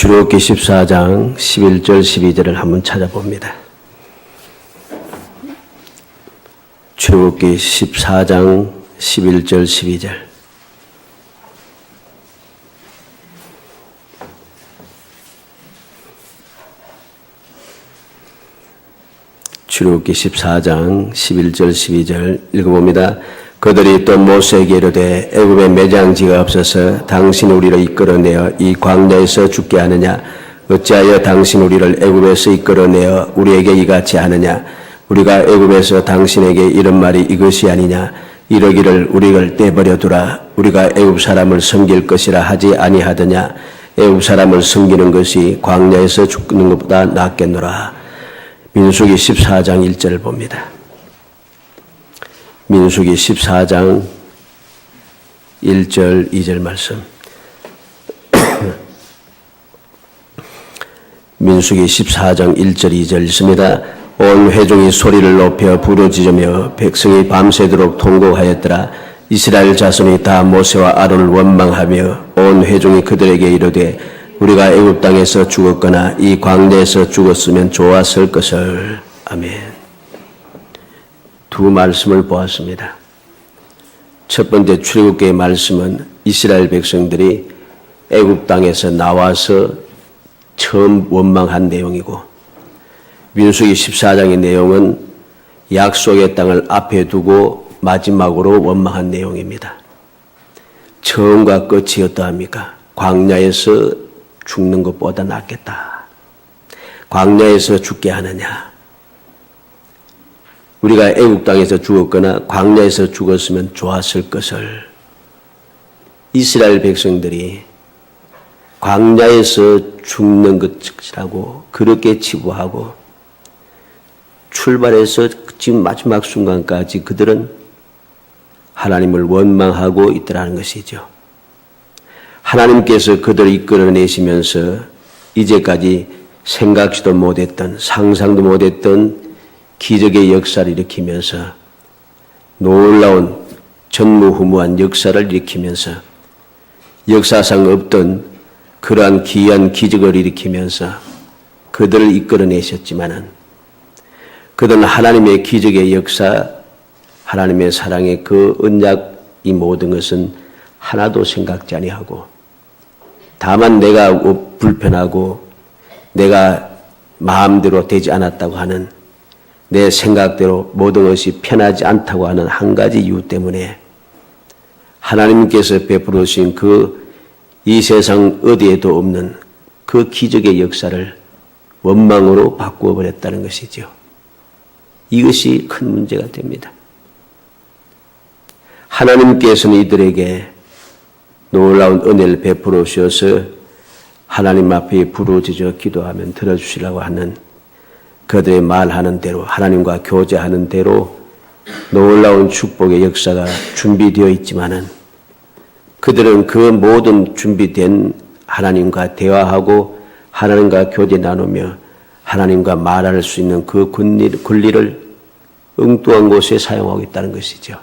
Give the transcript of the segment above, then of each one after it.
출애굽기 14장 11절 12절을 한번 찾아봅니다. 출애굽기 14장 11절 12절. 출애굽기 14장 11절 12절 읽어봅니다. 그들이 또 모세에게 이르되 애굽에 매장지가 없어서 당신이 우리를 이끌어내어 이 광야에서 죽게 하느냐? 어찌하여 당신 우리를 애굽에서 이끌어내어 우리에게 이같이 하느냐? 우리가 애굽에서 당신에게 이런 말이 이것이 아니냐? 이러기를 우리를 떼버려 두라. 우리가 애굽 사람을 섬길 것이라 하지 아니하더냐? 애굽 사람을 섬기는 것이 광야에서 죽는 것보다 낫겠노라. 민수기 14장 1절을 봅니다. 민수기 14장 1절 2절 말씀. 민수기 14장 1절 2절 있습니다. 온 회중이 소리를 높여 부르짖으며 백성이 밤새도록 통곡하였더라. 이스라엘 자손이 다 모세와 아론을 원망하며 온 회중이 그들에게 이르되 우리가 애굽 땅에서 죽었거나 이 광야에서 죽었으면 좋았을 것을. 아멘. 두 말씀을 보았습니다. 첫 번째 출애굽기의 말씀은 이스라엘 백성들이 애굽 땅에서 나와서 처음 원망한 내용이고, 민수기 14장의 내용은 약속의 땅을 앞에 두고 마지막으로 원망한 내용입니다. 처음과 끝이 어떠합니까? 광야에서 죽는 것보다 낫겠다. 광야에서 죽게 하느냐? 우리가 애굽 땅에서 죽었거나 광야에서 죽었으면 좋았을 것을. 이스라엘 백성들이 광야에서 죽는 것이라고 그렇게 치부하고 출발해서 지금 마지막 순간까지 그들은 하나님을 원망하고 있더라는 것이죠. 하나님께서 그들을 이끌어내시면서 이제까지 생각지도 못했던, 상상도 못했던 기적의 역사를 일으키면서 놀라운 전무후무한 역사를 일으키면서 역사상 없던 그러한 기이한 기적을 일으키면서 그들을 이끌어내셨지만은 그들은 하나님의 기적의 역사, 하나님의 사랑의 그 언약, 이 모든 것은 하나도 생각지 아니하고 다만 내가 불편하고 내가 마음대로 되지 않았다고 하는, 내 생각대로 모든 것이 편하지 않다고 하는 한 가지 이유 때문에 하나님께서 베풀으신 그 이 세상 어디에도 없는 그 기적의 역사를 원망으로 바꾸어 버렸다는 것이죠. 이것이 큰 문제가 됩니다. 하나님께서는 이들에게 놀라운 은혜를 베풀어 주셔서 하나님 앞에 부르짖어 기도하면 들어주시라고 하는, 그들의 말하는 대로, 하나님과 교제하는 대로 놀라운 축복의 역사가 준비되어 있지만은 그들은 그 모든 준비된 하나님과 대화하고 하나님과 교제 나누며 하나님과 말할 수 있는 그 권리를 엉뚱한 곳에 사용하고 있다는 것이죠.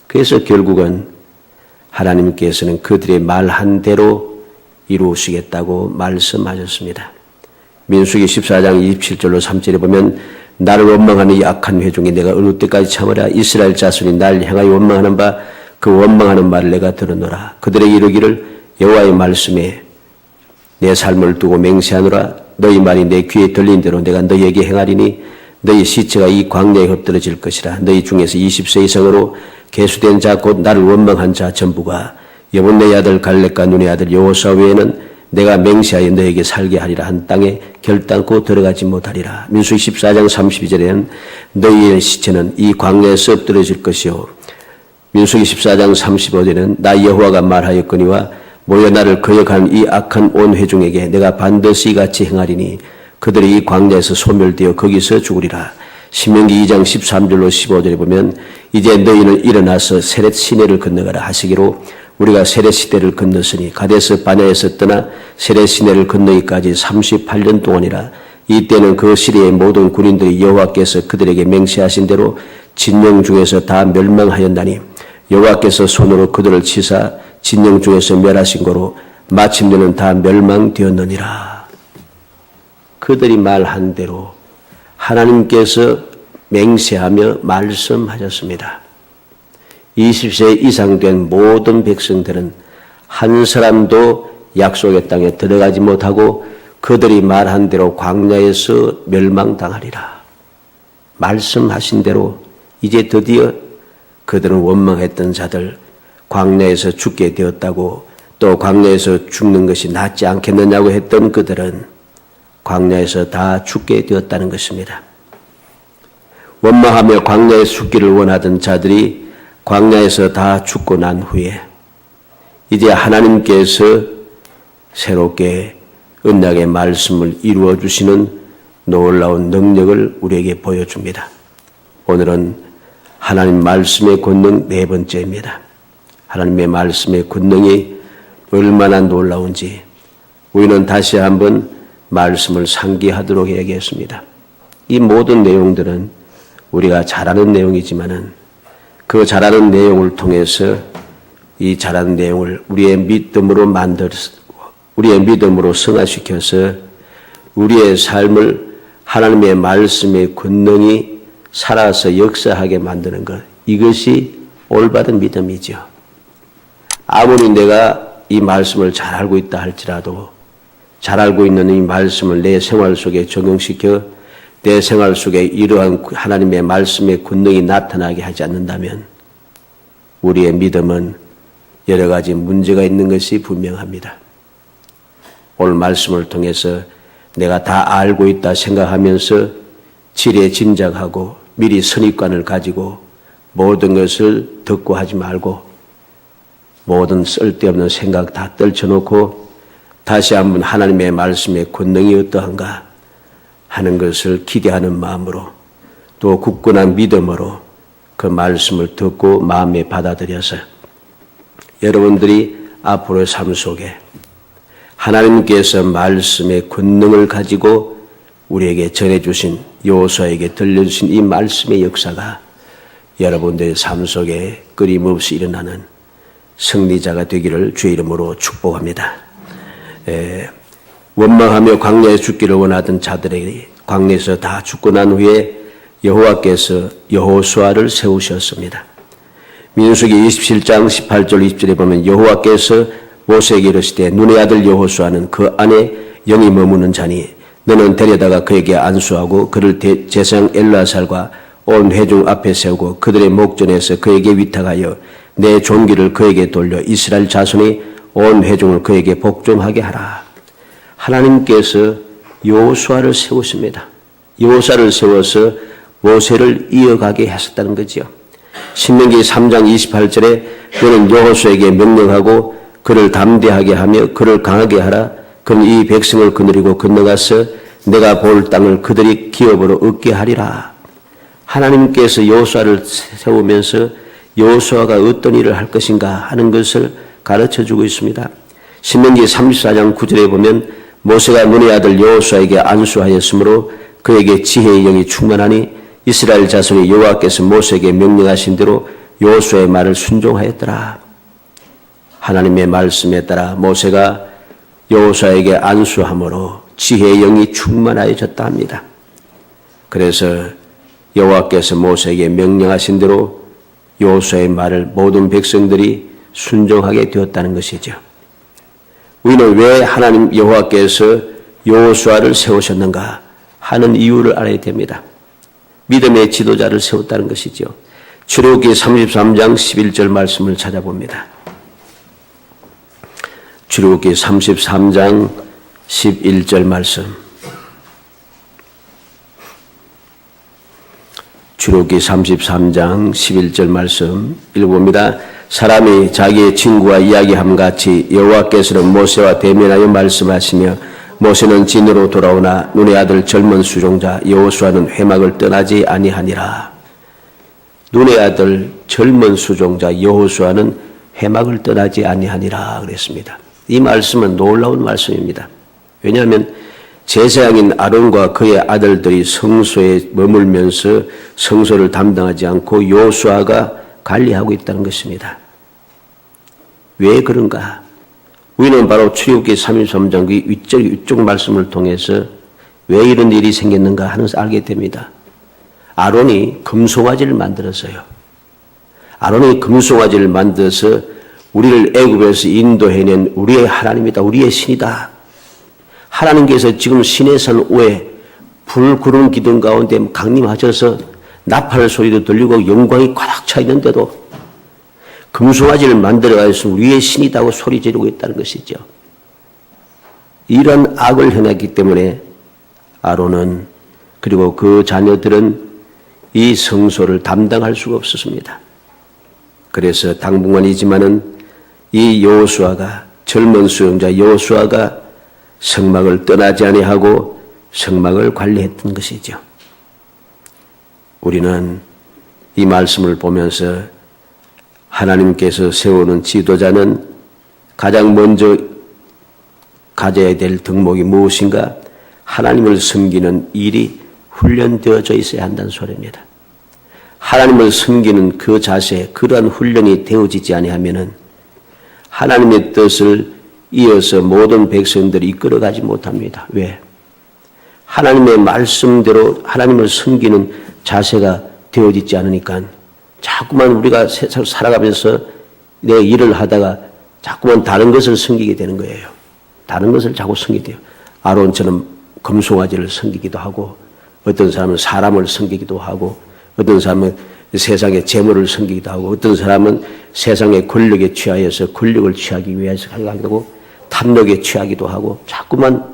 그래서 결국은 하나님께서는 그들의 말한 대로 이루시겠다고 말씀하셨습니다. 민수기 14장 27절로 3절에 보면 나를 원망하는 이 악한 회중이 내가 어느 때까지 참으랴. 이스라엘 자손이 날 향하여 원망하는 바 그 원망하는 말을 내가 들었노라. 그들에게 이르기를 여호와의 말씀에 내 삶을 두고 맹세하노라. 너희 말이 내 귀에 들린 대로 내가 너희에게 행하리니 너희 시체가 이 광야에 흩어질 것이라. 너희 중에서 20세 이상으로 계수된 자 곧 나를 원망한 자 전부가 여분네 아들 갈렙과 눈의 아들 여호수아 외에는 내가 맹세하여 너에게 살게 하리라 한 땅에 결단코 들어가지 못하리라. 민수기 14장 32절에는 너희의 시체는 이 광야에서 엎드려질 것이요. 민수기 14장 35절에는 나 여호와가 말하였거니와 모여 나를 거역하는 이 악한 온 회중에게 내가 반드시 같이 행하리니 그들이 이 광야에서 소멸되어 거기서 죽으리라. 신명기 2장 13절로 15절에 보면 이제 너희는 일어나서 세렛 시내를 건너가라 하시기로 우리가 세렛 시내를 건넜으니 가데스 바네에서 떠나 세렛 시내를 건너기까지 38년 동안이라. 이때는 그 시리의 모든 군인들이 여호와께서 그들에게 맹세하신 대로 진영 중에서 다 멸망하였나니 여호와께서 손으로 그들을 치사 진영 중에서 멸하신 거로 마침내는 다 멸망되었느니라. 그들이 말한 대로 하나님께서 맹세하며 말씀하셨습니다. 20세 이상 된 모든 백성들은 한 사람도 약속의 땅에 들어가지 못하고 그들이 말한 대로 광야에서 멸망당하리라. 말씀하신 대로 이제 드디어 그들은 원망했던 자들 광야에서 죽게 되었다고, 또 광야에서 죽는 것이 낫지 않겠느냐고 했던 그들은 광야에서 다 죽게 되었다는 것입니다. 원망하며 광야에 죽기를 원하던 자들이 광야에서 다 죽고 난 후에 이제 하나님께서 새롭게 언약의 말씀을 이루어 주시는 놀라운 능력을 우리에게 보여줍니다. 오늘은 하나님 말씀의 권능 네 번째입니다. 하나님의 말씀의 권능이 얼마나 놀라운지 우리는 다시 한번 말씀을 상기하도록 해야겠습니다. 이 모든 내용들은 우리가 잘 아는 내용이지만은 그 잘 아는 내용을 통해서 이 잘 아는 내용을 우리의 믿음으로 우리의 믿음으로 승화시켜서 우리의 삶을 하나님의 말씀의 권능이 살아서 역사하게 만드는 것, 이것이 올바른 믿음이죠. 아무리 내가 이 말씀을 잘 알고 있다 할지라도 잘 알고 있는 이 말씀을 내 생활 속에 적용시켜 내 생활 속에 이러한 하나님의 말씀의 권능이 나타나게 하지 않는다면 우리의 믿음은 여러 가지 문제가 있는 것이 분명합니다. 오늘 말씀을 통해서 내가 다 알고 있다 생각하면서 지레짐작하고 미리 선입관을 가지고 모든 것을 듣고 하지 말고 모든 쓸데없는 생각 다 떨쳐놓고 다시 한번 하나님의 말씀의 권능이 어떠한가 하는 것을 기대하는 마음으로 또 굳건한 믿음으로 그 말씀을 듣고 마음에 받아들여서 여러분들이 앞으로의 삶 속에 하나님께서 말씀의 권능을 가지고 우리에게 전해주신 여호수아에게 들려주신 이 말씀의 역사가 여러분들의 삶 속에 끊임없이 일어나는 승리자가 되기를 주의 이름으로 축복합니다. 원망하며 광야에 죽기를 원하던 자들에게 광야에서 다 죽고 난 후에 여호와께서 여호수아를 세우셨습니다. 민수기 27장 18절 20절에 보면 여호와께서 모세에게 이르시되 눈의 아들 여호수아는 그 안에 영이 머무는 자니 너는 데려다가 그에게 안수하고 그를 제사장 엘르아살과 온 회중 앞에 세우고 그들의 목전에서 그에게 위탁하여 내 존귀를 그에게 돌려 이스라엘 자손이 온 회중을 그에게 복종하게 하라. 하나님께서 여호수아를 세우십니다. 여호수아를 세워서 모세를 이어가게 하셨다는 거지요. 신명기 3장 28절에 너는 여호수아에게 명령하고 그를 담대하게 하며 그를 강하게 하라. 그는 이 백성을 거느리고 건너가서 내가 볼 땅을 그들이 기업으로 얻게 하리라. 하나님께서 여호수아를 세우면서 여호수아가 어떤 일을 할 것인가 하는 것을 가르쳐주고 있습니다. 신명기 34장 9절에 보면 모세가 눈의 아들 여호수아에게 안수하였으므로 그에게 지혜의 영이 충만하니 이스라엘 자손이 여호와께서 모세에게 명령하신 대로 여호수아의 말을 순종하였더라. 하나님의 말씀에 따라 모세가 여호수아에게 안수함으로 지혜의 영이 충만하여졌다 합니다. 그래서 여호와께서 모세에게 명령하신 대로 여호수아의 말을 모든 백성들이 순종하게 되었다는 것이죠. 우리는 왜 하나님 여호와께서 여호수아를 세우셨는가 하는 이유를 알아야 됩니다. 믿음의 지도자를 세웠다는 것이죠. 출애굽기 33장 11절 말씀을 찾아봅니다. 출애굽기 33장 11절 말씀. 출애굽기 33장 11절 말씀 읽어봅니다. 사람이 자기의 친구와 이야기함 같이 여호와께서는 모세와 대면하여 말씀하시며 모세는 진으로 돌아오나 눈의 아들 젊은 수종자 여호수아는 회막을 떠나지 아니하니라. 눈의 아들 젊은 수종자 여호수아는 회막을 떠나지 아니하니라 그랬습니다. 이 말씀은 놀라운 말씀입니다. 왜냐하면 제사장인 아론과 그의 아들들이 성소에 머물면서 성소를 담당하지 않고 여호수아가 관리하고 있다는 것입니다. 왜 그런가? 우리는 바로 출애굽기 33장 그 위쪽 말씀을 통해서 왜 이런 일이 생겼는가 하는 것을 알게 됩니다. 아론이 금송아지를 만들었어요. 아론이 금송아지를 만들어서 우리를 애굽에서 인도해낸 우리의 하나님이다. 우리의 신이다. 하나님께서 지금 시내산 위에 불, 구름, 기둥 가운데 강림하셔서 나팔 소리도 들리고 영광이 꽉 차 있는데도 금송아지를 만들어가지고 우리의 신이다고 소리 지르고 있다는 것이죠. 이런 악을 행했기 때문에 아론은 그리고 그 자녀들은 이 성소를 담당할 수가 없었습니다. 그래서 당분간이지만은 이 여호수아가 젊은 수용자 여호수아가 성막을 떠나지 아니하고 성막을 관리했던 것이죠. 우리는 이 말씀을 보면서 하나님께서 세우는 지도자는 가장 먼저 가져야 될 덕목이 무엇인가? 하나님을 섬기는 일이 훈련되어져 있어야 한다는 소리입니다. 하나님을 섬기는 그 자세, 그러한 훈련이 되어지지 아니하면은 하나님의 뜻을 이어서 모든 백성들이 이끌어가지 못합니다. 왜? 하나님의 말씀대로 하나님을 섬기는 자세가 되어지지 않으니까 자꾸만 우리가 살아가면서 내 일을 하다가 자꾸만 다른 것을 섬기게 되는 거예요. 다른 것을 자꾸 섬기게 돼요. 아론처럼 금송아지를 섬기기도 하고 어떤 사람은 사람을 섬기기도 하고 어떤 사람은 세상의 재물을 섬기기도 하고 어떤 사람은 세상의 권력에 취하여서 권력을 취하기 위해서 하고 탐욕에 취하기도 하고 자꾸만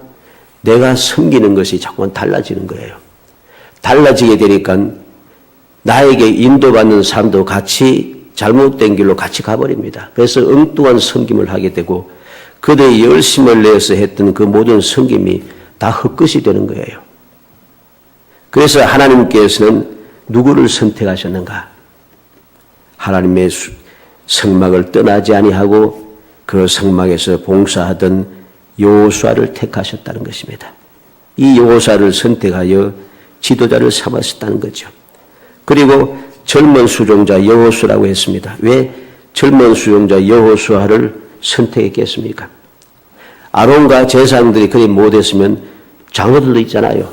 내가 섬기는 것이 자꾸만 달라지는 거예요. 달라지게 되니까 나에게 인도받는 사람도 같이 잘못된 길로 같이 가버립니다. 그래서 엉뚱한 섬김을 하게 되고 그들의 열심을 내어서 했던 그 모든 섬김이 다 헛것이 되는 거예요. 그래서 하나님께서는 누구를 선택하셨는가? 하나님의 성막을 떠나지 아니하고 그 성막에서 봉사하던 여호수아를 택하셨다는 것입니다. 이 여호수아를 선택하여 지도자를 삼으셨다는 거죠. 그리고 젊은 수종자 여호수아라고 했습니다. 왜 젊은 수종자 여호수아를 선택했겠습니까? 아론과 제사장들이 그리 못했으면 장로들도 있잖아요.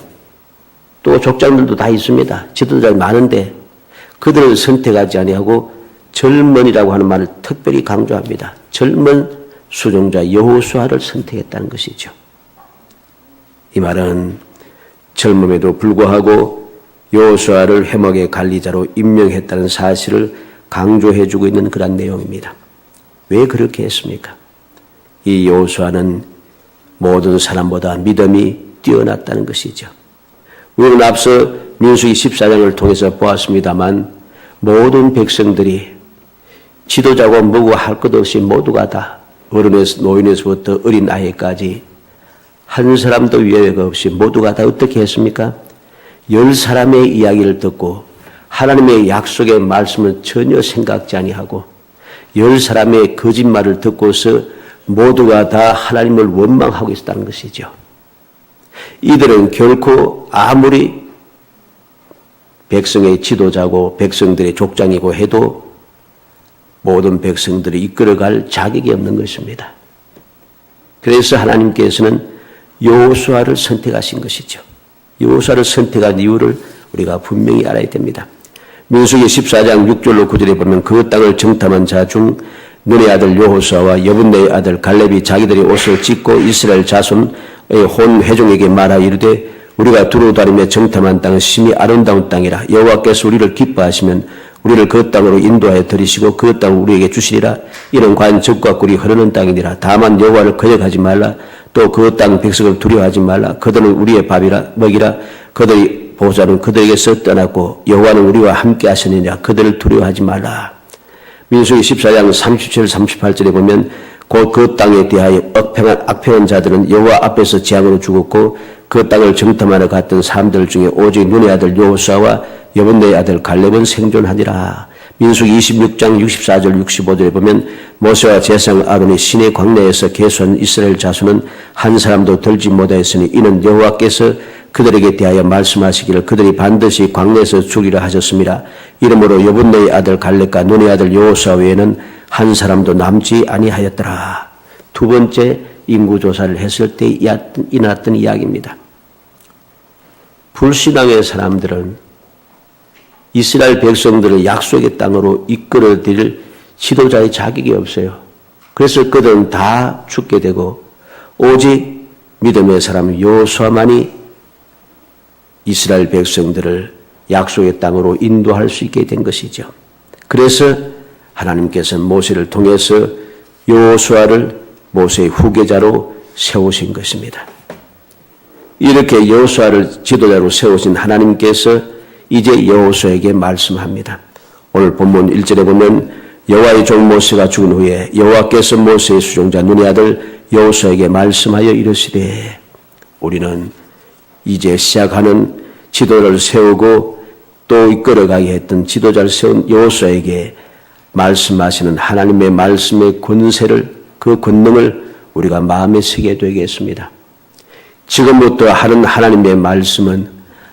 또 족장들도 다 있습니다. 지도자가 많은데 그들을 선택하지 아니하고 젊은이라고 하는 말을 특별히 강조합니다. 젊은 수종자 여호수아를 선택했다는 것이죠. 이 말은 젊음에도 불구하고 여호수아를 회막의 관리자로 임명했다는 사실을 강조해주고 있는 그런 내용입니다. 왜 그렇게 했습니까? 이 여호수아는 모든 사람보다 믿음이 뛰어났다는 것이죠. 우리는 앞서 민수기 14장을 통해서 보았습니다만 모든 백성들이 지도자고 뭐고 할 것 없이 모두가 다 어른에서 노인에서부터 어린 아이까지 한 사람도 예외가 없이 모두가 다 어떻게 했습니까? 10사람의 이야기를 듣고 하나님의 약속의 말씀을 전혀 생각지 아니하고 10사람의 거짓말을 듣고서 모두가 다 하나님을 원망하고 있었다는 것이죠. 이들은 결코 아무리 백성의 지도자고 백성들의 족장이고 해도 모든 백성들이 이끌어갈 자격이 없는 것입니다. 그래서 하나님께서는 여호수아를 선택하신 것이죠. 여호수아를 선택한 이유를 우리가 분명히 알아야 됩니다. 민수기 14장 6절로 9절에 보면 그 땅을 정탐한 자 중 눈의 아들 여호수아와 여분네의 아들 갈렙이 자기들이 옷을 찢고 이스라엘 자손의 혼 회중에게 말하 이르되 우리가 두루 다니며 정탐한 땅은 심히 아름다운 땅이라 여호와께서 우리를 기뻐하시면 우리를 그 땅으로 인도하여 들이시고 그 땅을 우리에게 주시리라. 이는 과연 젖과 꿀이 흐르는 땅이니라. 다만 여호와를 거역하지 말라. 또 그 땅 백성을 두려워하지 말라. 그들은 우리의 밥이라 먹이라. 그들의 보호자는 그들에게서 떠났고 여호와는 우리와 함께 하시느니라. 그들을 두려워하지 말라. 민수기 14장 37, 38절에 보면 곧 그 땅에 대하여 악평한 자들은 여호와 앞에서 재앙으로 죽었고 그 땅을 정탐하러 갔던 사람들 중에 오직 눈의 아들 여호수아와 여분네의 아들 갈렙은 생존하니라. 민수기 26장 64절 65절에 보면 모세와 제사장 아론이 시내 광야에서 계수한 이스라엘 자손은 한 사람도 들지 못하였으니 이는 여호와께서 그들에게 대하여 말씀하시기를 그들이 반드시 광야에서 죽이라 하셨습니다. 이러므로 여분네의 아들 갈렙과 눈의 아들 여호수아 외에는 한 사람도 남지 아니하였더라. 두 번째 인구조사를 했을 때 일어났던 이야기입니다. 불신앙의 사람들은 이스라엘 백성들을 약속의 땅으로 이끌어들일 지도자의 자격이 없어요. 그래서 그들은 다 죽게 되고 오직 믿음의 사람 여호수아만이 이스라엘 백성들을 약속의 땅으로 인도할 수 있게 된 것이죠. 그래서 하나님께서 모세를 통해서 여호수아를 모세의 후계자로 세우신 것입니다. 이렇게 여호수아를 지도자로 세우신 하나님께서 이제 여호수아에게 말씀합니다. 오늘 본문 1절에 보면 여호와의 종 모세가 죽은 후에 여호와께서 모세의 수종자 눈의 아들 여호수아에게 말씀하여 이르시되 우리는 이제 시작하는 지도를 세우고 또 이끌어가게 했던 지도자를 세운 여호수아에게 말씀하시는 하나님의 말씀의 권세를 그 권능을 우리가 마음에 새게 되겠습니다. 지금부터 하는 하나님의 말씀은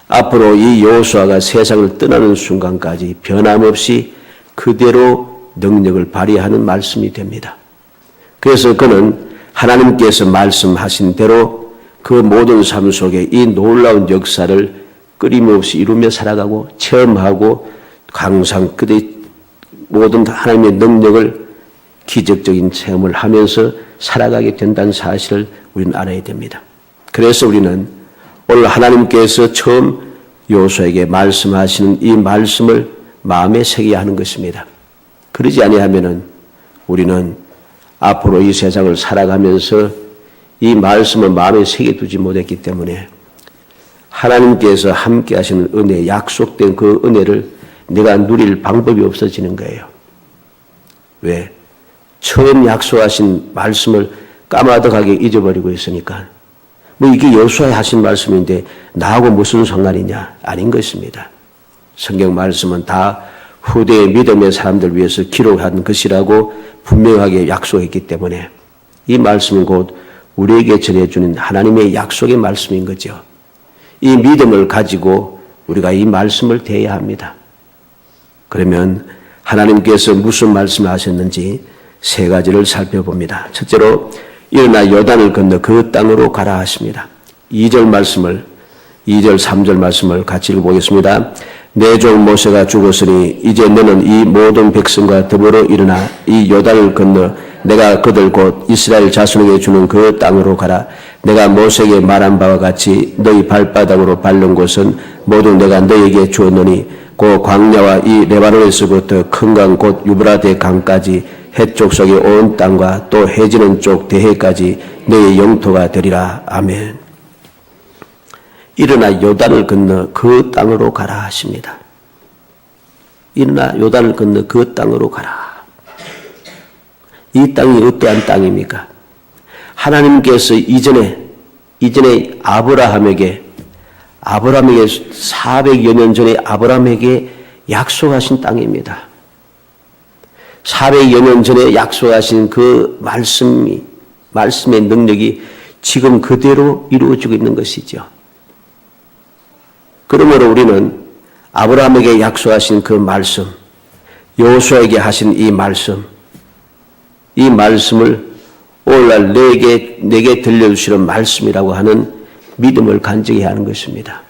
앞으로 이 여호수아가 세상을 떠나는 순간까지 변함없이 그대로 능력을 발휘하는 말씀이 됩니다. 그래서 그는 하나님께서 말씀하신 대로 그 모든 삶 속에 이 놀라운 역사를 끊임없이 이루며 살아가고 체험하고 항상 그의 모든 하나님의 능력을 기적적인 체험을 하면서 살아가게 된다는 사실을 우리는 알아야 됩니다. 그래서 우리는 오늘 하나님께서 처음 여호수아에게 말씀하시는 이 말씀을 마음에 새겨야 하는 것입니다. 그러지 아니하면은 우리는 앞으로 이 세상을 살아가면서 이 말씀을 마음에 새겨두지 못했기 때문에 하나님께서 함께 하시는 은혜, 약속된 그 은혜를 내가 누릴 방법이 없어지는 거예요. 왜? 처음 약속하신 말씀을 까마득하게 잊어버리고 있으니까. 뭐 이게 여호수아에 하신 말씀인데 나하고 무슨 상관이냐? 아닌 것입니다. 성경 말씀은 다 후대의 믿음의 사람들 위해서 기록한 것이라고 분명하게 약속했기 때문에 이 말씀은 곧 우리에게 전해주는 하나님의 약속의 말씀인 거죠. 이 믿음을 가지고 우리가 이 말씀을 대해야 합니다. 그러면 하나님께서 무슨 말씀을 하셨는지 세 가지를 살펴봅니다. 첫째로 일어나 요단을 건너 그 땅으로 가라 하십니다. 2절 말씀을 2절 3절 말씀을 같이 읽어보겠습니다. 내 종 모세가 죽었으니 이제 너는 이 모든 백성과 더불어 일어나 이 요단을 건너 내가 그들 곧 이스라엘 자손에게 주는 그 땅으로 가라. 내가 모세에게 말한 바와 같이 너희 발바닥으로 밟는 곳은 모두 내가 너희에게 주었노니 그 광야와 이 레바논에서부터 큰 강 곧 유브라데 강까지 해쪽 속의 온 땅과 또 해지는 쪽 대해까지 너희 영토가 되리라. 아멘. 일어나 요단을 건너 그 땅으로 가라 하십니다. 일어나 요단을 건너 그 땅으로 가라. 이 땅이 어떠한 땅입니까? 하나님께서 이전에 아브라함에게 400여 년 전에 아브라함에게 약속하신 땅입니다. 400여 년 전에 약속하신 그 말씀의 능력이 지금 그대로 이루어지고 있는 것이죠. 그러므로 우리는 아브라함에게 약속하신 그 말씀, 여호수아에게 하신 이 말씀을 오늘날 내게 들려주시는 말씀이라고 하는 믿음을 간직해야 하는 것입니다.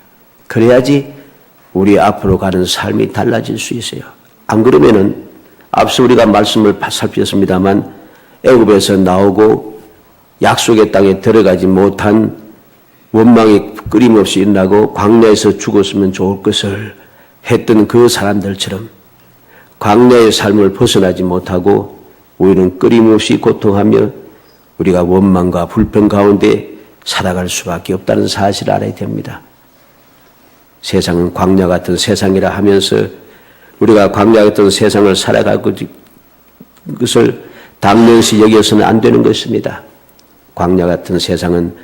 그래야지 우리 앞으로 가는 삶이 달라질 수 있어요. 안 그러면은 앞서 우리가 말씀을 살폈습니다만 애굽에서 나오고 약속의 땅에 들어가지 못한 원망이 끊임없이 일어나고 광야에서 죽었으면 좋을 것을 했던 그 사람들처럼 광야의 삶을 벗어나지 못하고 우리는 끊임없이 고통하며 우리가 원망과 불평 가운데 살아갈 수밖에 없다는 사실을 알아야 됩니다. 세상은 광야 같은 세상이라 하면서 우리가 광야 같은 세상을 살아갈 것을 당연시 여겨서는 안 되는 것입니다. 광야 같은 세상은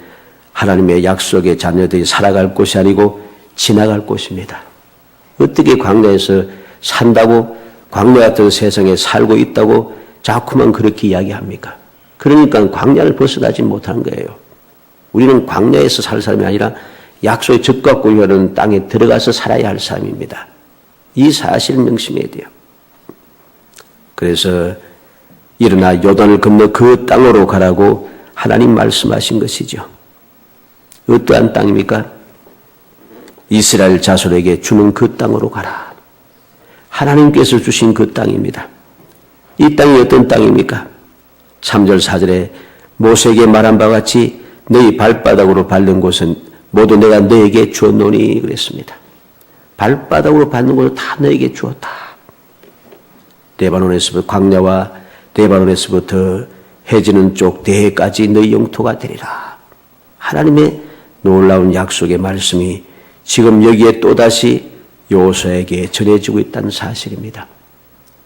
하나님의 약속의 자녀들이 살아갈 곳이 아니고 지나갈 곳입니다. 어떻게 광야에서 산다고 광야 같은 세상에 살고 있다고 자꾸만 그렇게 이야기합니까? 그러니까 광야를 벗어나지 못한 거예요. 우리는 광야에서 살 사람이 아니라 약속의 젖과 꿀이 흐르는 땅에 들어가서 살아야 할 사람입니다. 이 사실을 명심해야 돼요. 그래서 일어나 요단을 건너 그 땅으로 가라고 하나님 말씀하신 것이죠. 어떠한 땅입니까? 이스라엘 자손에게 주는 그 땅으로 가라. 하나님께서 주신 그 땅입니다. 이 땅이 어떤 땅입니까? 3절 4절에 모세에게 말한 바와 같이 너희 발바닥으로 밟는 곳은 모두 내가 너에게 주었노니 그랬습니다. 발바닥으로 밟는 곳은 다 너에게 주었다. 레바논에서부터 광야와 레바논에서부터 해지는 쪽 대해까지 너희 영토가 되리라. 하나님의 놀라운 약속의 말씀이 지금 여기에 또다시 여호수아에게 전해지고 있다는 사실입니다.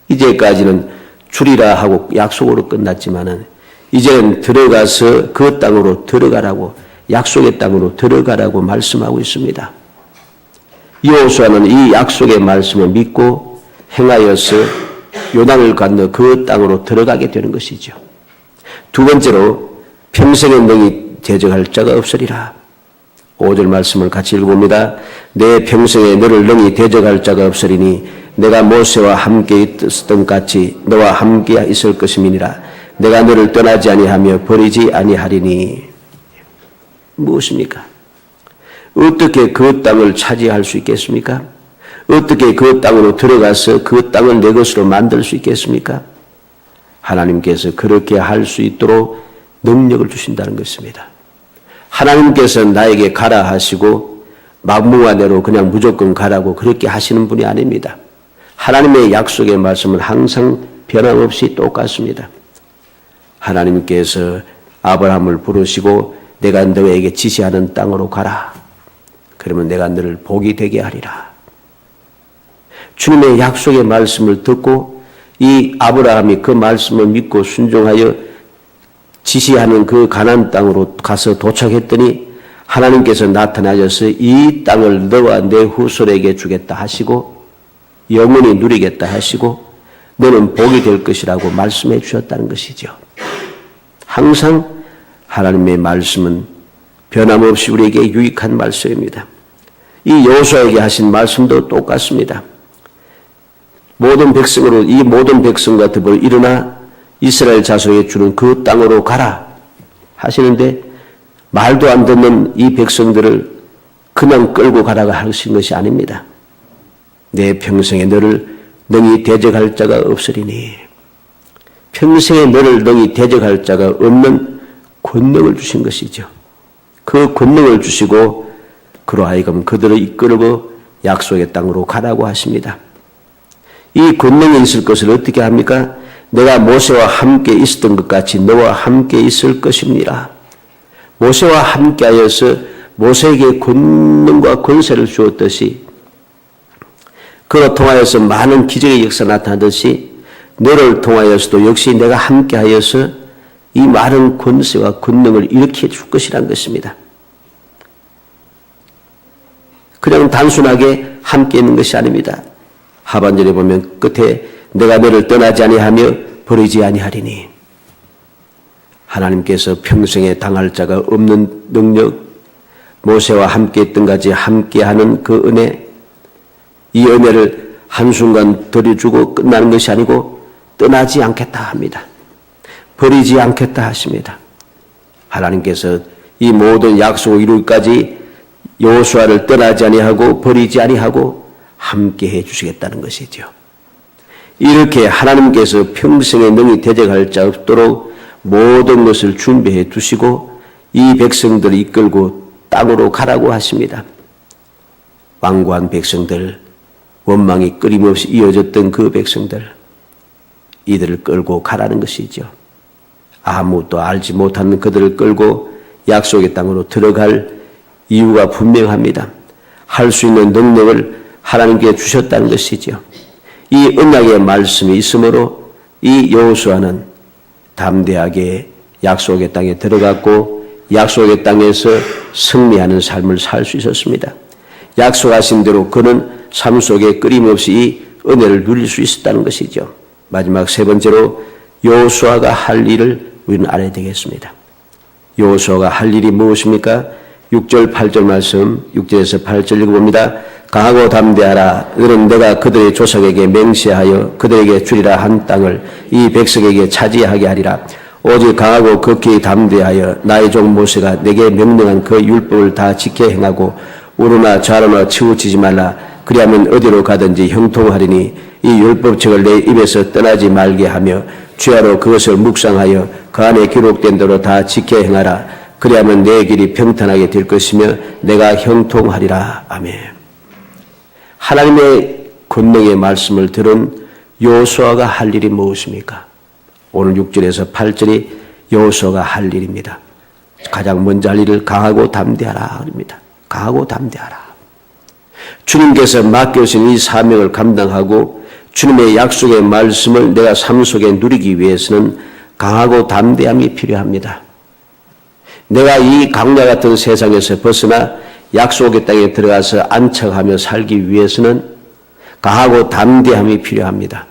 이제까지는 주리라 하고 약속으로 끝났지만은 이제는 들어가서 그 땅으로 들어가라고, 약속의 땅으로 들어가라고 말씀하고 있습니다. 여호수아는 이 약속의 말씀을 믿고 행하여서 요단을 건너 그 땅으로 들어가게 되는 것이죠. 두 번째로 평생에 능히 대적할 자가 없으리라. 5절 말씀을 같이 읽어봅니다. 내 평생에 너를 능히 대적할 자가 없으리니 내가 모세와 함께 있었던 같이 너와 함께 있을 것임이니라. 내가 너를 떠나지 아니하며 버리지 아니하리니. 무엇입니까? 어떻게 그 땅을 차지할 수 있겠습니까? 어떻게 그 땅으로 들어가서 그 땅을 내 것으로 만들 수 있겠습니까? 하나님께서 그렇게 할 수 있도록 능력을 주신다는 것입니다. 하나님께서 나에게 가라 하시고 막무가내로 그냥 무조건 가라고 그렇게 하시는 분이 아닙니다. 하나님의 약속의 말씀은 항상 변함없이 똑같습니다. 하나님께서 아브라함을 부르시고 내가 너에게 지시하는 땅으로 가라. 그러면 내가 너를 복이 되게 하리라. 주님의 약속의 말씀을 듣고 이 아브라함이 그 말씀을 믿고 순종하여 지시하는 그 가나안 땅으로 가서 도착했더니 하나님께서 나타나셔서 이 땅을 너와 내 후손에게 주겠다 하시고 영원히 누리겠다 하시고 너는 복이 될 것이라고 말씀해 주셨다는 것이죠. 항상 하나님의 말씀은 변함없이 우리에게 유익한 말씀입니다. 이 여호수아에게 하신 말씀도 똑같습니다. 모든 백성으로 이 모든 백성과 더불어 일어나 이스라엘 자손에게 주는 그 땅으로 가라 하시는데 말도 안 듣는 이 백성들을 그냥 끌고 가라고 하신 것이 아닙니다. 내 평생에 너를 능히 대적할 자가 없으리니 평생에 너를 능히 대적할 자가 없는 권능을 주신 것이죠. 그 권능을 주시고 그로 하여금 그들을 이끌고 약속의 땅으로 가라고 하십니다. 이 권능이 있을 것을 어떻게 합니까? 내가 모세와 함께 있었던 것 같이 너와 함께 있을 것입니다. 모세와 함께 하여서 모세에게 권능과 권세를 주었듯이 그로 통하여서 많은 기적의 역사 나타나듯이 너를 통하여서도 역시 내가 함께 하여서 이 많은 권세와 권능을 일으켜 줄 것이란 것입니다. 그냥 단순하게 함께 있는 것이 아닙니다. 하반절에 보면 끝에 내가 너를 떠나지 아니하며 버리지 아니하리니 하나님께서 평생에 당할 자가 없는 능력, 모세와 함께 했던 같이 함께하는 그 은혜, 이 은혜를 한순간 들여주고 끝나는 것이 아니고 떠나지 않겠다 합니다. 버리지 않겠다 하십니다. 하나님께서 이 모든 약속을 이루기까지 여호수아를 떠나지 아니하고 버리지 아니하고 함께해 주시겠다는 것이죠. 이렇게 하나님께서 평생에 능히 대적할 자 없도록 모든 것을 준비해 두시고 이 백성들을 이끌고 땅으로 가라고 하십니다. 완고한 백성들, 원망이 끊임없이 이어졌던 그 백성들, 이들을 끌고 가라는 것이죠. 아무것도 알지 못하는 그들을 끌고 약속의 땅으로 들어갈 이유가 분명합니다. 할 수 있는 능력을 하나님께 주셨다는 것이죠. 이 언약의 말씀이 있으므로 이 여호수아는 담대하게 약속의 땅에 들어갔고 약속의 땅에서 승리하는 삶을 살 수 있었습니다. 약속하신 대로 그는 삶 속에 끊임없이 이 은혜를 누릴 수 있었다는 것이죠. 마지막 세 번째로 여호수아가 할 일을 우리는 알아야 되겠습니다. 여호수아가 할 일이 무엇입니까? 6절 8절 말씀 6절에서 8절 읽어봅니다. 강하고 담대하라. 너는 내가 그들의 조상에게 맹세하여 그들에게 주리라 한 땅을 이 백성에게 차지하게 하리라. 오직 강하고 극히 담대하여 나의 종 모세가 내게 명령한 그 율법을 다 지켜 행하고 우로나 좌로나 치우치지 말라. 그리하면 어디로 가든지 형통하리니 이 율법책을 내 입에서 떠나지 말게 하며 주야로 그것을 묵상하여 그 안에 기록된 대로 다 지켜 행하라. 그리하면 내 길이 평탄하게 될 것이며 내가 형통하리라. 아멘. 하나님의 권능의 말씀을 들은 여호수아가 할 일이 무엇입니까? 오늘 6절에서 8절이 여호수아가 할 일입니다. 가장 먼저 할 일을 강하고 담대하라 합니다. 강하고 담대하라. 주님께서 맡겨주신 이 사명을 감당하고 주님의 약속의 말씀을 내가 삶 속에 누리기 위해서는 강하고 담대함이 필요합니다. 내가 이 강야 같은 세상에서 벗어나 약속의 땅에 들어가서 안착하며 살기 위해서는 강하고 담대함이 필요합니다.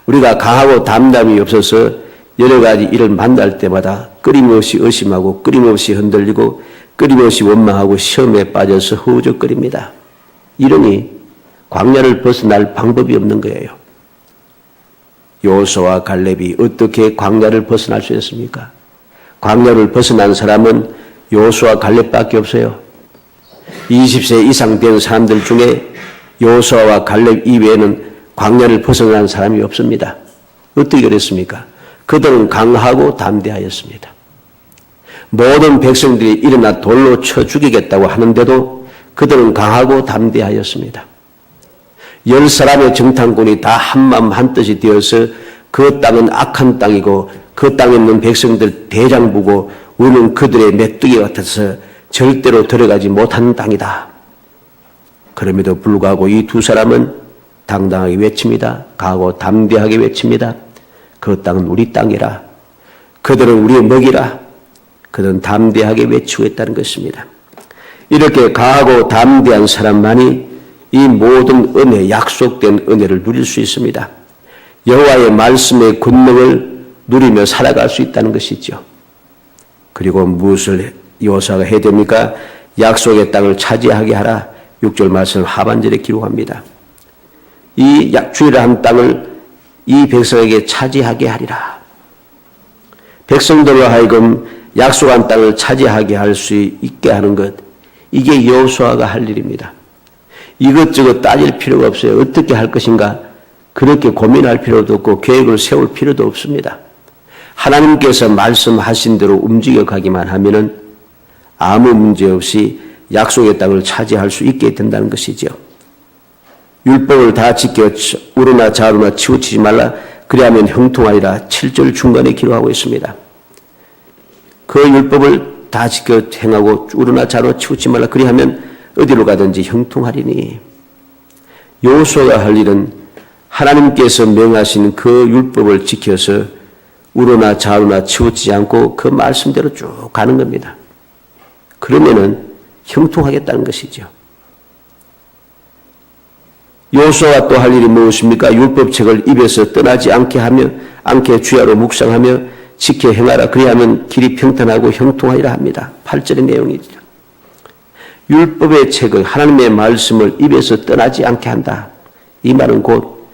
우리가 강하고 담대함이 없어서 여러 가지 일을 만날 때마다 끊임없이 의심하고 끊임없이 흔들리고 끊임없이 원망하고 시험에 빠져서 허우적거립니다. 이러니 광야를 벗어날 방법이 없는 거예요. 여호수아와 갈렙이 어떻게 광야를 벗어날 수 있습니까? 광야를 벗어난 사람은 여호수아 갈렙밖에 없어요. 20세 이상 된 사람들 중에 여호수아와 갈렙 이외에는 광야를 벗어난 사람이 없습니다. 어떻게 그랬습니까? 그들은 강하고 담대하였습니다. 모든 백성들이 일어나 돌로 쳐 죽이겠다고 하는데도 그들은 강하고 담대하였습니다. 10사람의 정탐꾼이 다 한마음 한뜻이 되어서 그 땅은 악한 땅이고 그 땅에 있는 백성들 대장 보고 우리는 그들의 메뚜기 같아서 절대로 들어가지 못하는 땅이다. 그럼에도 불구하고 이 두 사람은 당당하게 외칩니다. 강하고 담대하게 외칩니다. 그 땅은 우리 땅이라. 그들은 우리의 먹이라. 그들은 담대하게 외치고 있다는 것입니다. 이렇게 강하고 담대한 사람만이 이 모든 은혜, 약속된 은혜를 누릴 수 있습니다. 여호와의 말씀의 권능을 누리며 살아갈 수 있다는 것이죠. 그리고 무엇을 여호수아가 해야 됩니까? 약속의 땅을 차지하게 하라. 6절 말씀 하반절에 기록합니다. 이 주일한 땅을 이 백성에게 차지하게 하리라. 백성들로 하여금 약속한 땅을 차지하게 할 수 있게 하는 것, 이게 여호수아가 할 일입니다. 이것저것 따질 필요가 없어요. 어떻게 할 것인가 그렇게 고민할 필요도 없고 계획을 세울 필요도 없습니다. 하나님께서 말씀하신 대로 움직여 가기만 하면은 아무 문제 없이 약속의 땅을 차지할 수 있게 된다는 것이죠. 율법을 다 지켜 우로나 좌로나 치우치지 말라. 그리하면 형통하리라. 7절 중간에 기록하고 있습니다. 그 율법을 다 지켜 행하고 우로나 좌로나 치우치지 말라. 그리하면 어디로 가든지 형통하리니. 여호수아가 할 일은 하나님께서 명하신 그 율법을 지켜서 우로나 좌로나 치우치지 않고 그 말씀대로 쭉 가는 겁니다. 그러면은 형통하겠다는 것이죠. 여호수아가 또 할 일이 무엇입니까? 율법책을 입에서 떠나지 않게 주야로 묵상하며 지켜 행하라. 그리하면 길이 평탄하고 형통하리라 합니다. 8절의 내용이죠. 율법의 책을, 하나님의 말씀을 입에서 떠나지 않게 한다. 이 말은 곧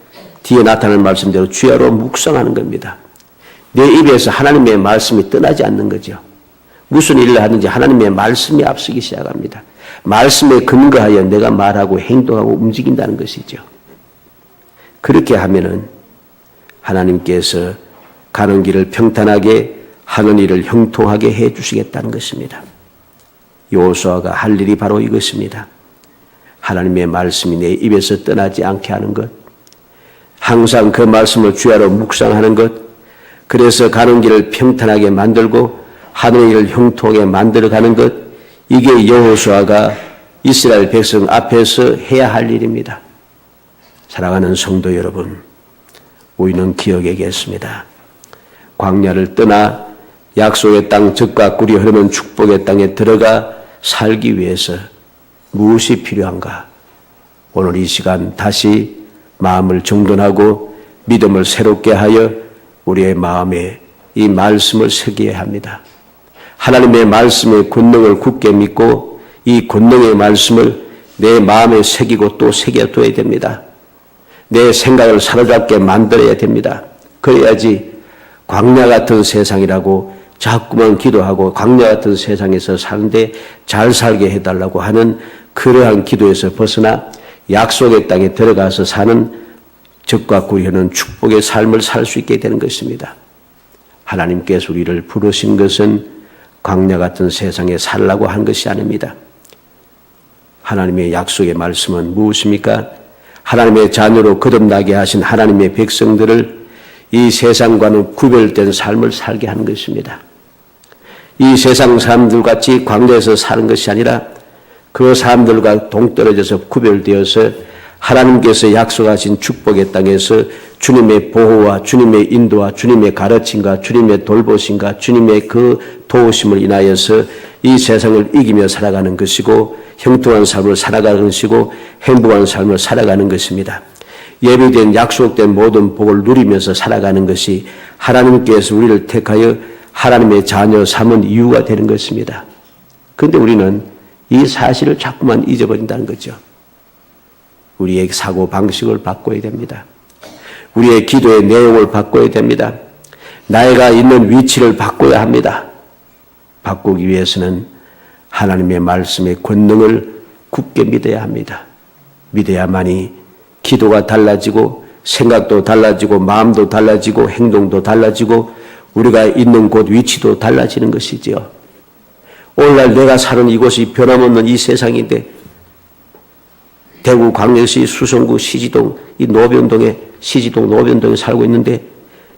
뒤에 나타나는 말씀대로 주야로 묵상하는 겁니다. 내 입에서 하나님의 말씀이 떠나지 않는 거죠. 무슨 일을 하든지 하나님의 말씀이 앞서기 시작합니다. 말씀에 근거하여 내가 말하고 행동하고 움직인다는 것이죠. 그렇게 하면은 하나님께서 가는 길을 평탄하게 하는 일을 형통하게 해 주시겠다는 것입니다. 여호수아가 할 일이 바로 이것입니다. 하나님의 말씀이 내 입에서 떠나지 않게 하는 것, 항상 그 말씀을 주야로 묵상하는 것, 그래서 가는 길을 평탄하게 만들고 하는 일을 형통하게 만들어가는 것, 이게 여호수아가 이스라엘 백성 앞에서 해야 할 일입니다. 사랑하는 성도 여러분, 우리는 기억해야겠습니다. 광야를 떠나 약속의 땅, 젖과 꿀이 흐르는 축복의 땅에 들어가 살기 위해서 무엇이 필요한가? 오늘 이 시간 다시 마음을 정돈하고 믿음을 새롭게 하여 우리의 마음에 이 말씀을 새겨야 합니다. 하나님의 말씀의 권능을 굳게 믿고 이 권능의 말씀을 내 마음에 새기고 또 새겨둬야 됩니다. 내 생각을 사로잡게 만들어야 됩니다. 그래야지 광야 같은 세상이라고 자꾸만 기도하고 광야 같은 세상에서 사는데 잘 살게 해달라고 하는 그러한 기도에서 벗어나 약속의 땅에 들어가서 사는 적과 구현은 축복의 삶을 살 수 있게 되는 것입니다. 하나님께서 우리를 부르신 것은 광야 같은 세상에 살라고 한 것이 아닙니다. 하나님의 약속의 말씀은 무엇입니까? 하나님의 자녀로 거듭나게 하신 하나님의 백성들을 이 세상과는 구별된 삶을 살게 하는 것입니다. 이 세상 사람들같이 광야에서 사는 것이 아니라 그 사람들과 동떨어져서 구별되어서 하나님께서 약속하신 축복의 땅에서 주님의 보호와 주님의 인도와 주님의 가르침과 주님의 돌보심과 주님의 그 도우심을 인하여서 이 세상을 이기며 살아가는 것이고 형통한 삶을 살아가는 것이고 행복한 삶을 살아가는 것입니다. 예비된 약속된 모든 복을 누리면서 살아가는 것이 하나님께서 우리를 택하여 하나님의 자녀 삼은 이유가 되는 것입니다. 그런데 우리는 이 사실을 자꾸만 잊어버린다는 거죠. 우리의 사고 방식을 바꿔야 됩니다. 우리의 기도의 내용을 바꿔야 됩니다. 나이가 있는 위치를 바꿔야 합니다. 바꾸기 위해서는 하나님의 말씀의 권능을 굳게 믿어야 합니다. 믿어야만이 기도가 달라지고 생각도 달라지고 마음도 달라지고 행동도 달라지고 우리가 있는 곳 위치도 달라지는 것이지요. 오늘날 내가 사는 이곳이 변함없는 이 세상인데 대구 광역시 수성구 시지동 이 노변동에 시지동 노변동에 살고 있는데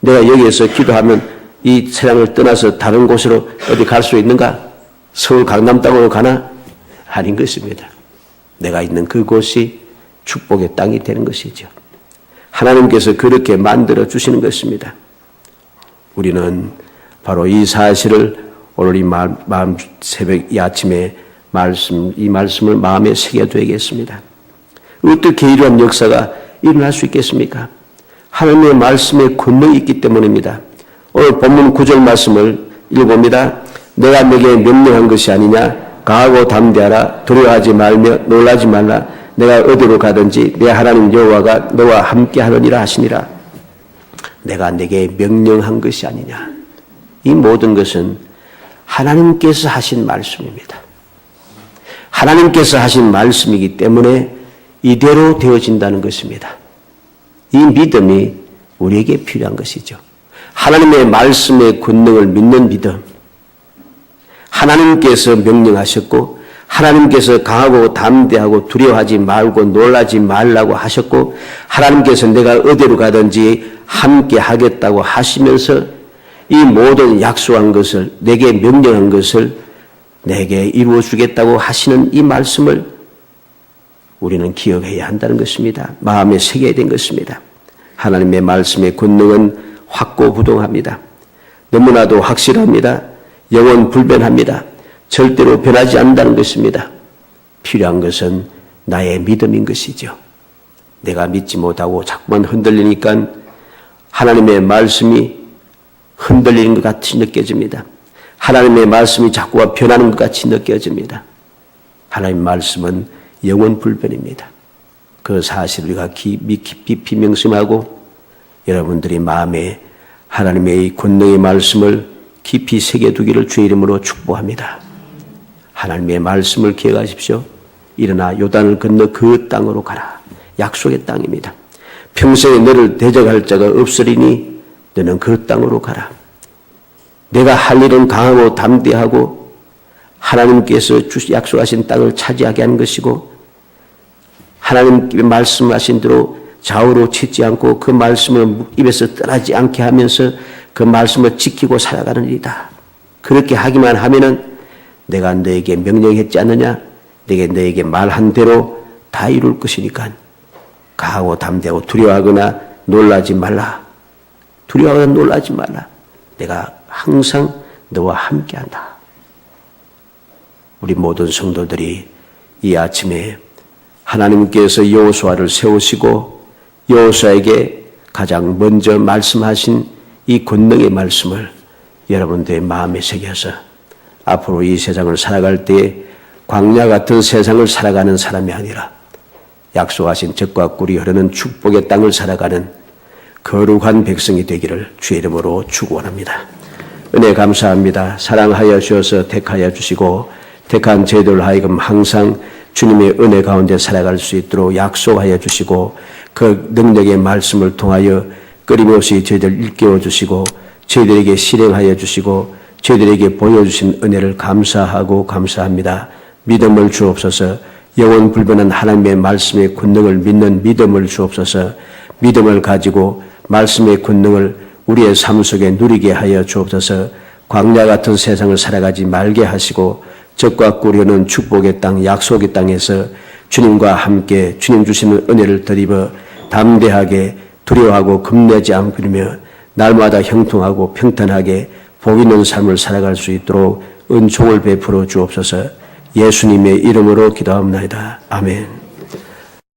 내가 여기에서 기도하면 이 세상을 떠나서 다른 곳으로 어디 갈 수 있는가? 서울 강남 땅으로 가나? 아닌 것입니다. 내가 있는 그곳이 축복의 땅이 되는 것이죠. 하나님께서 그렇게 만들어 주시는 것입니다. 우리는 바로 이 사실을 오늘 이 마음 새벽 이 아침에 이 말씀을 마음에 새겨둬야겠습니다. 어떻게 이러한 역사가 일어날 수 있겠습니까? 하나님의 말씀에 권능이 있기 때문입니다. 오늘 본문 9절 말씀을 읽어봅니다. 내가 내게 명령한 것이 아니냐? 강하고 담대하라. 두려워하지 말며 놀라지 말라. 내가 어디로 가든지 내 하나님 여호와가 너와 함께 하느니라 하시니라. 내가 내게 명령한 것이 아니냐. 이 모든 것은 하나님께서 하신 말씀입니다. 하나님께서 하신 말씀이기 때문에 이대로 되어진다는 것입니다. 이 믿음이 우리에게 필요한 것이죠. 하나님의 말씀의 권능을 믿는 믿음. 하나님께서 명령하셨고 하나님께서 강하고 담대하고 두려워하지 말고 놀라지 말라고 하셨고 하나님께서 내가 어디로 가든지 함께 하겠다고 하시면서 이 모든 약속한 것을 내게 명령한 것을 내게 이루어 주겠다고 하시는 이 말씀을 우리는 기억해야 한다는 것입니다. 마음에 새겨야 된 것입니다. 하나님의 말씀의 권능은 확고부동합니다. 너무나도 확실합니다. 영원 불변합니다. 절대로 변하지 않는다는 것입니다. 필요한 것은 나의 믿음인 것이죠. 내가 믿지 못하고 자꾸만 흔들리니까 하나님의 말씀이 흔들리는 것 같이 느껴집니다. 하나님의 말씀이 자꾸가 변하는 것 같이 느껴집니다. 하나님의 말씀은 영원 불변입니다. 그 사실을 우리가 깊이 명심하고 여러분들이 마음에 하나님의 이 권능의 말씀을 깊이 새겨두기를 주의 이름으로 축복합니다. 하나님의 말씀을 기억하십시오. 일어나 요단을 건너 그 땅으로 가라. 약속의 땅입니다. 평생에 너를 대적할 자가 없으리니 너는 그 땅으로 가라. 내가 할 일은 강하고 담대하고 하나님께서 약속하신 땅을 차지하게 하는 것이고 하나님께 말씀하신 대로 좌우로 치지 않고 그 말씀을 입에서 떠나지 않게 하면서 그 말씀을 지키고 살아가는 일이다. 그렇게 하기만 하면은 내가 너에게 명령했지 않느냐? 내게 너에게 말한 대로 다 이룰 것이니까 강하고 담대하고 두려워하거나 놀라지 말라. 두려워하거나 놀라지 말라. 내가 항상 너와 함께한다. 우리 모든 성도들이 이 아침에 하나님께서 여호수아를 세우시고 여호수아에게 가장 먼저 말씀하신 이 권능의 말씀을 여러분들의 마음에 새겨서 앞으로 이 세상을 살아갈 때 광야 같은 세상을 살아가는 사람이 아니라 약속하신 젖과 꿀이 흐르는 축복의 땅을 살아가는 거룩한 백성이 되기를 주의 이름으로 축원합니다. 은혜 감사합니다. 사랑하여 주셔서 택하여 주시고 택한 저희들 하여금 항상 주님의 은혜 가운데 살아갈 수 있도록 약속하여 주시고 그 능력의 말씀을 통하여 끊임없이 저희들 일깨워 주시고 저희들에게 실행하여 주시고 저희들에게 보여주신 은혜를 감사하고 감사합니다. 믿음을 주옵소서. 영원 불변한 하나님의 말씀의 권능을 믿는 믿음을 주옵소서. 믿음을 가지고 말씀의 권능을 우리의 삶 속에 누리게 하여 주옵소서. 광야 같은 세상을 살아가지 말게 하시고 젖과 꿀이 흐르는 축복의 땅, 약속의 땅에서 주님과 함께 주님 주시는 은혜를 드리며 담대하게 두려워하고 겁내지 않고 이르며 날마다 형통하고 평탄하게 복 있는 삶을 살아갈 수 있도록 은총을 베풀어 주옵소서. 예수님의 이름으로 기도합니다. 아멘.